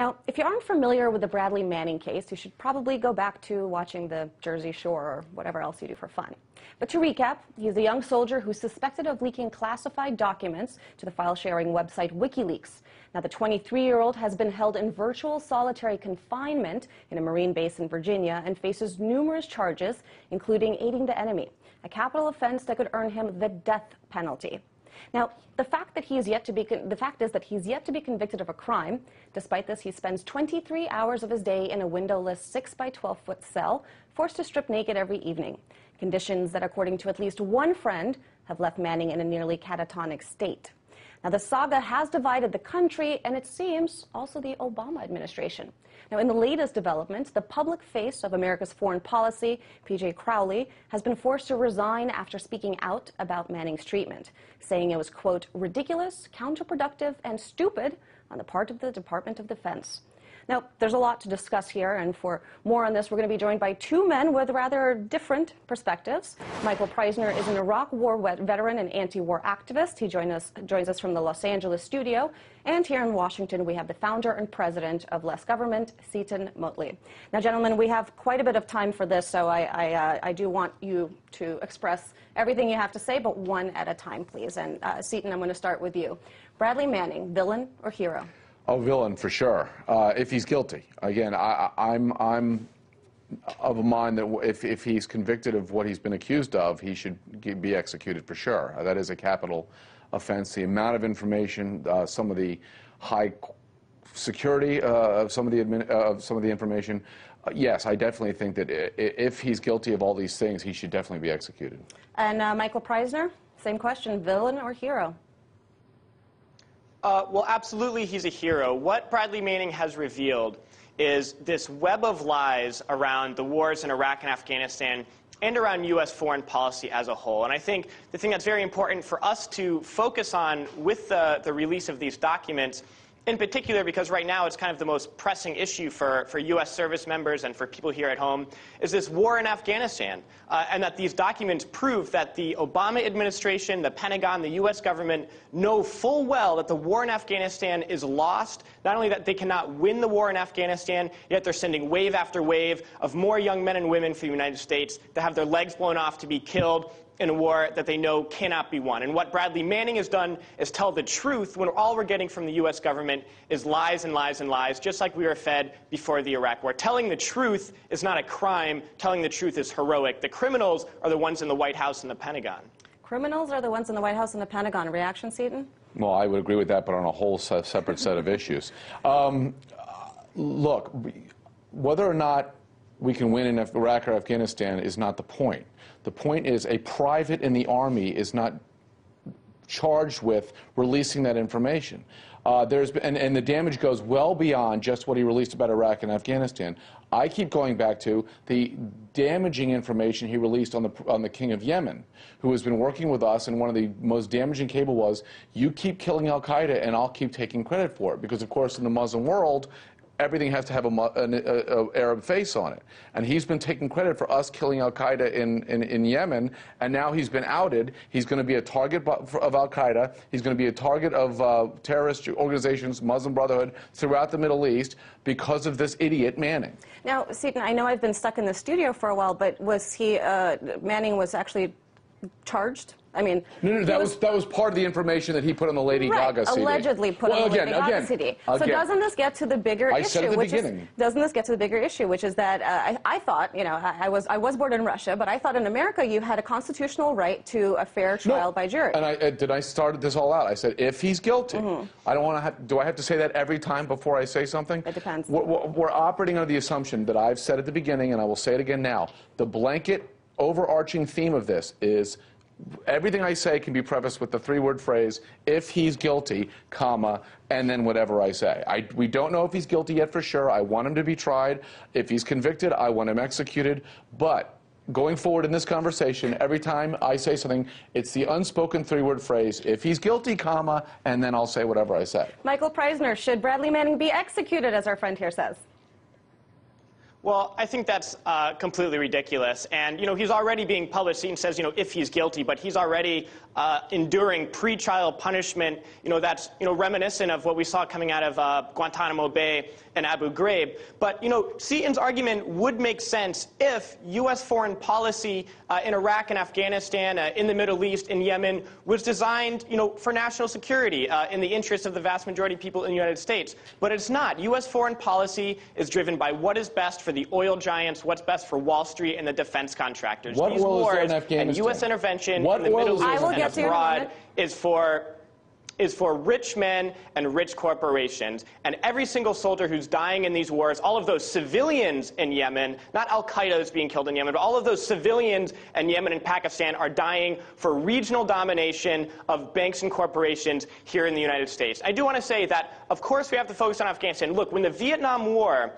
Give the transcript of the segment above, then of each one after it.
Now, if you aren't familiar with the Bradley Manning case, you should probably go back to watching the Jersey Shore or whatever else you do for fun. But to recap, he's a young soldier who's suspected of leaking classified documents to the file-sharing website WikiLeaks. Now, the 23-year-old has been held in virtual solitary confinement in a Marine base in Virginia and faces numerous charges, including aiding the enemy, a capital offense that could earn him the death penalty. Now, the fact is that he's yet to be convicted of a crime. Despite this, he spends 23 hours of his day in a windowless 6 by 12-foot cell, forced to strip naked every evening. Conditions that, according to at least one friend, have left Manning in a nearly catatonic state. Now, the saga has divided the country, and it seems also the Obama administration. Now, in the latest developments, the public face of America's foreign policy, P.J. Crowley, has been forced to resign after speaking out about Manning's treatment, saying it was, quote, ridiculous, counterproductive, and stupid on the part of the Department of Defense. Now, there's a lot to discuss here, and for more on this, we're going to be joined by two men with rather different perspectives. Michael Preisner is an Iraq War veteran and anti-war activist. He joins us from the Los Angeles studio. And here in Washington, we have the founder and president of Less Government, Seton Motley. Now, gentlemen, we have quite a bit of time for this, so I do want you to express everything you have to say, but one at a time, please. And Seton, I'm going to start with you. Bradley Manning, villain or hero? Oh, villain for sure. If he's guilty, again, I'm of a mind that if he's convicted of what he's been accused of, he should be executed for sure. That is a capital offense. The amount of information, some of the high security of some of the information. Yes, I definitely think that if he's guilty of all these things, he should definitely be executed. And Michael Preisner, same question: villain or hero? Well, absolutely, he's a hero. What Bradley Manning has revealed is this web of lies around the wars in Iraq and Afghanistan and around U.S. foreign policy as a whole. And I think the thing that's very important for us to focus on with the release of these documents, in particular because right now it's kind of the most pressing issue for U.S. service members and for people here at home, is this war in Afghanistan. And that these documents prove that the Obama administration, the Pentagon, the U.S. government know full well that the war in Afghanistan is lost. Not only that they cannot win the war in Afghanistan, yet they're sending wave after wave of more young men and women for the United States to have their legs blown off to be killed in a war that they know cannot be won. And what Bradley Manning has done is tell the truth when all we're getting from the U.S. government is lies and lies and lies, just like we were fed before the Iraq War. Telling the truth is not a crime. Telling the truth is heroic. The criminals are the ones in the White House and the Pentagon. Criminals are the ones in the White House and the Pentagon. Reaction, Seton? Well, I would agree with that, but on a whole separate set of issues. Look, whether or not we can win in Iraq or Afghanistan is not the point. The point is a private in the Army is not charged with releasing that information. And the damage goes well beyond just what he released about Iraq and Afghanistan. I keep going back to the damaging information he released on the King of Yemen, who has been working with us, and one of the most damaging cable was, you keep killing al-Qaeda and I'll keep taking credit for it. Because, of course, in the Muslim world, everything has to have an Arab face on it. And he's been taking credit for us killing al-Qaeda in Yemen, and now he's been outed. He's going to be a target of al-Qaeda. He's going to be a target of terrorist organizations, Muslim Brotherhood, throughout the Middle East because of this idiot Manning. Now, Seton, I know I've been stuck in the studio for a while, but was he, Manning was actually charged? I mean, no, that was part of the information that he put on the Lady Gaga CD. Allegedly put on the Lady Gaga CD. So doesn't this get to the bigger issue? I said at the beginning. Doesn't this get to the bigger issue, which is that I thought, you know, I was born in Russia, but I thought in America you had a constitutional right to a fair trial by jury. And I started this all out. I said, if he's guilty, I don't want to have. Do I have to say that every time before I say something? It depends. We're operating under the assumption that I've said at the beginning, and I will say it again now. The blanket overarching theme of this is, everything I say can be prefaced with the three-word phrase, if he's guilty, comma, and then whatever I say. We don't know if he's guilty yet for sure. I want him to be tried. If he's convicted, I want him executed. But going forward in this conversation, every time I say something, it's the unspoken three-word phrase, if he's guilty, comma, and then I'll say whatever I say. Michael Preisner, should Bradley Manning be executed, as our friend here says? Well, I think that's completely ridiculous. And, you know, he's already being published. Seton says, you know, if he's guilty, but he's already enduring pre-trial punishment, that's reminiscent of what we saw coming out of Guantanamo Bay and Abu Ghraib. But Seton's argument would make sense if U.S. foreign policy in Iraq and Afghanistan, in the Middle East, in Yemen, was designed for national security in the interests of the vast majority of people in the United States. But it's not. U.S. foreign policy is driven by what is best for the oil giants, what's best for Wall Street and the defense contractors. What These oil is there in wars and Afghanistan? U.S. intervention What in the Middle East and abroad is for rich men and rich corporations. And every single soldier who's dying in these wars, all of those civilians in Yemen, not al-Qaeda is being killed in Yemen, but all of those civilians in Yemen and Pakistan are dying for regional domination of banks and corporations here in the United States. I do want to say that, of course, we have to focus on Afghanistan. Look, when the Vietnam War,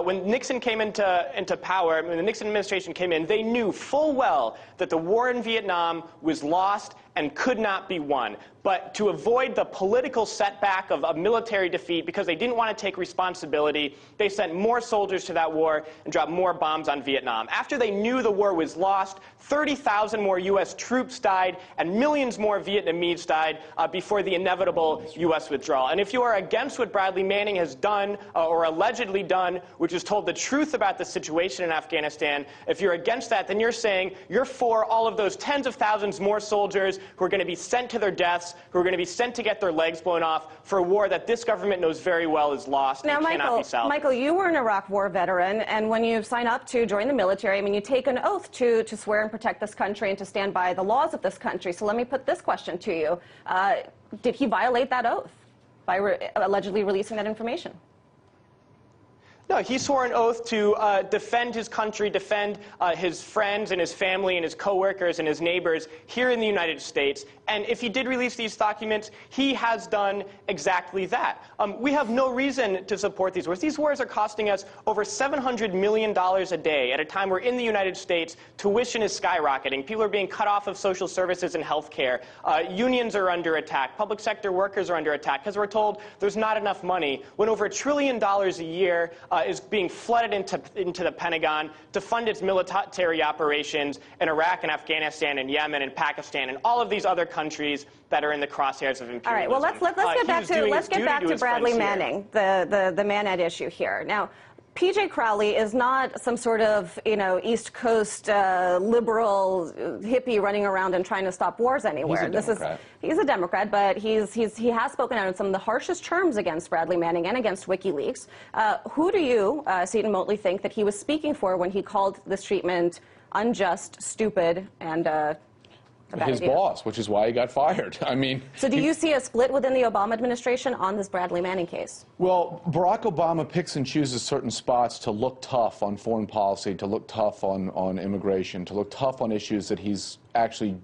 when Nixon came into power, when the Nixon administration came in, they knew full well that the war in Vietnam was lost and could not be won. But to avoid the political setback of a military defeat, because they didn't want to take responsibility, they sent more soldiers to that war and dropped more bombs on Vietnam. After they knew the war was lost, 30,000 more U.S. troops died and millions more Vietnamese died before the inevitable U.S. withdrawal. And if you are against what Bradley Manning has done or allegedly done, which is told the truth about the situation in Afghanistan, if you're against that, then you're saying you're for all of those tens of thousands more soldiers who are going to be sent to their deaths, who are going to be sent to get their legs blown off for a war that this government knows very well is lost and cannot be salvaged. Michael, you were an Iraq war veteran, and when you sign up to join the military, I mean, you take an oath to swear and protect this country and to stand by the laws of this country. So let me put this question to you. Did he violate that oath by allegedly releasing that information? No, he swore an oath to defend his country, defend his friends and his family and his coworkers and his neighbors here in the United States. And if he did release these documents, he has done exactly that. We have no reason to support these wars. These wars are costing us over $700 million a day at a time where in the United States tuition is skyrocketing. People are being cut off of social services and health care. Unions are under attack. Public sector workers are under attack because we're told there's not enough money when over $1 trillion a year is being flooded into the Pentagon to fund its military operations in Iraq and Afghanistan and Yemen and Pakistan and all of these other countries that are in the crosshairs of imperialism. All right, well, let's get back to Bradley Manning, the Maned issue here. Now, P.J. Crowley is not some sort of, East Coast liberal hippie running around and trying to stop wars anywhere. He's a Democrat, but he has spoken out in some of the harshest terms against Bradley Manning and against WikiLeaks. Who do you, Seton Motley, think that he was speaking for when he called this treatment unjust, stupid, and his boss, which is why he got fired? I mean, so do you see a split within the Obama administration on this Bradley Manning case? Well, Barack Obama picks and chooses certain spots to look tough on foreign policy, to look tough on immigration, to look tough on issues that he's actually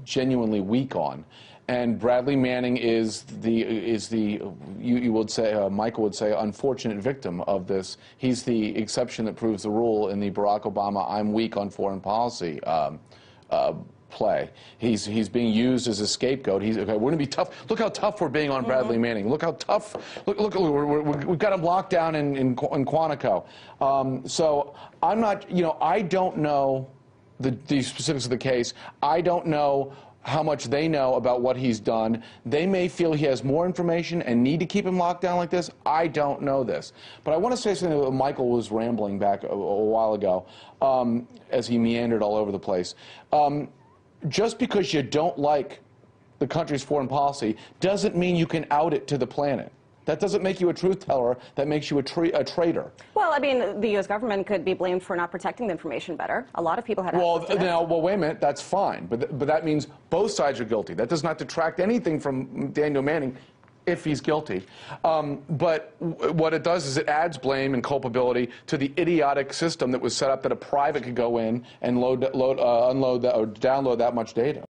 genuinely weak on. And Bradley Manning is you would say, Michael would say, unfortunate victim of this. He's the exception that proves the rule in the Barack Obama "I'm weak on foreign policy" play. He's being used as a scapegoat. Okay, we're going to be tough. Look how tough we're being on Bradley Manning. Look how tough. Look we've got him locked down in Quantico. So I'm not. I don't know the specifics of the case. I don't know how much they know about what he's done. They may feel he has more information and need to keep him locked down like this. I don't know this. But I want to say something that Michael was rambling back a while ago as he meandered all over the place. Just because you don't like the country's foreign policy doesn't mean you can out it to the planet. That doesn't make you a truth teller. That makes you a traitor. Well, I mean, the U.S. government could be blamed for not protecting the information better. A lot of people had access to that. Well, wait a minute. That's fine. But that means both sides are guilty. That does not detract anything from Daniel Manning if he's guilty. But what it does is it adds blame and culpability to the idiotic system that was set up that a private could go in and unload or download that much data.